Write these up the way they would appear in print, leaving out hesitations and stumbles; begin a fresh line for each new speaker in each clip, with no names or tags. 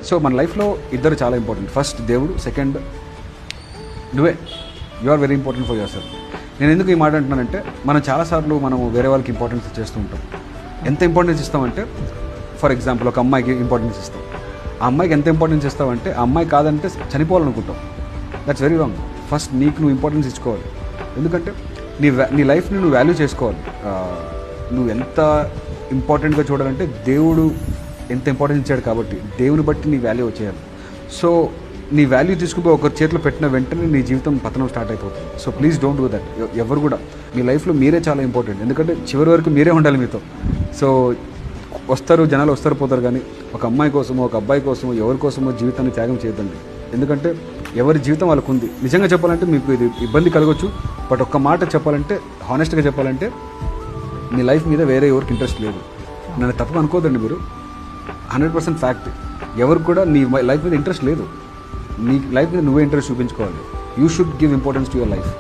So మన లైఫ్లో ఇద్దరు చాలా ఇంపార్టెంట్. ఫస్ట్ దేవుడు, సెకండ్ నువ్వే. You are very important for yourself. నేను ఎందుకు ఈ మాట అంటున్నానంటే, మనం చాలాసార్లు మనం వేరే వాళ్ళకి ఇంపార్టెన్స్ చేస్తూ ఉంటాం. ఎంత ఇంపార్టెన్స్ ఇస్తామంటే, ఫర్ ఎగ్జాంపుల్ ఒక అమ్మాయికి ఇంపార్టెన్స్ ఇస్తాం. ఆ అమ్మాయికి ఎంత ఇంపార్టెన్స్ ఇస్తామంటే, ఆ అమ్మాయి కాదంటే చనిపోవాలనుకుంటాం. That's very wrong. ఫస్ట్ నీకు నువ్వు ఇంపార్టెన్స్ ఇచ్చుకోవాలి. ఎందుకంటే నీ లైఫ్ని నువ్వు వాల్యూ చేసుకోవాలి. నువ్వు ఎంత ఇంపార్టెంట్గా చూడాలంటే, దేవుడు ఎంత ఇంపార్టెన్స్ ఇచ్చాడు కాబట్టి దేవుని బట్టి నీ వాల్యూ వచ్చేయాలి. సో నీ వాల్యూ తీసుకుపోయి ఒకరి చేతిలో పెట్టిన వెంటనే నీ జీవితం పతనం స్టార్ట్ అయిపోతుంది. So please don't do that. ఎవరు కూడా మీ లైఫ్లో మీరే చాలా ఇంపార్టెంట్. ఎందుకంటే చివరి వరకు మీరే ఉండాలి మీతో. సో జనాలు వస్తారు పోతారు, కానీ ఒక అమ్మాయి కోసమో ఒక అబ్బాయి కోసమో ఎవరి కోసమో జీవితాన్ని త్యాగం చేయొద్దండి. ఎందుకంటే ఎవరి జీవితం వాళ్ళకు ఉంది. నిజంగా చెప్పాలంటే మీకు ఇది ఇబ్బంది కలగవచ్చు, బట్ ఒక్క మాట చెప్పాలంటే, హానెస్ట్గా చెప్పాలంటే, మీ లైఫ్ మీద వేరే ఎవరికి ఇంట్రెస్ట్ లేదు. నన్ను తప్పుగా అనుకోదండి మీరు. 100% ఫ్యాక్ట్. ఎవరికి కూడా నీ లైఫ్ మీద ఇంట్రెస్ట్ లేదు. నీ లైఫ్ మీద నువ్వే ఇంట్రెస్ట్ చూపించుకోవాలి. You should give importance to your life.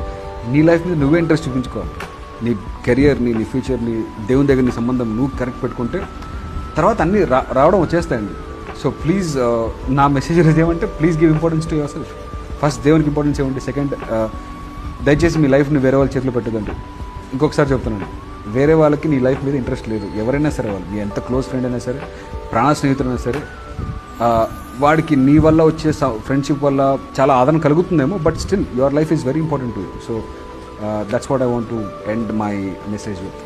నీ లైఫ్ మీద నువ్వే ఇంట్రెస్ట్ చూపించుకోవాలి. నీ కెరియర్ని, నీ ఫ్యూచర్ని, దేవుని దగ్గర నీ సంబంధం నువ్వు కరెక్ట్ పెట్టుకుంటే తర్వాత అన్నీ రావడం వచ్చేస్తాయండి. సో ప్లీజ్, నా మెసేజ్ ఏమంటే, please give importance to your self. First దేవునికి ఇంపార్టెన్స్ ఇవ్వండి. సెకండ్, దయచేసి మీ లైఫ్ని వేరే వాళ్ళ చేతిలో పెట్టదండి. ఇంకొకసారి చెప్తున్నాను, వేరే వాళ్ళకి నీ లైఫ్ మీద ఇంట్రెస్ట్ లేదు. ఎవరైనా సరే, వాళ్ళు నీ ఎంత క్లోజ్ ఫ్రెండ్ అయినా సరే, ప్రాణ స్నేహితులైనా సరే, వాడికి నీ వల్ల వచ్చే ఫ్రెండ్షిప్ వల్ల చాలా ఆదరణ కలుగుతుందేమో, but still your life is very important to you. So that's what I want to end my message with.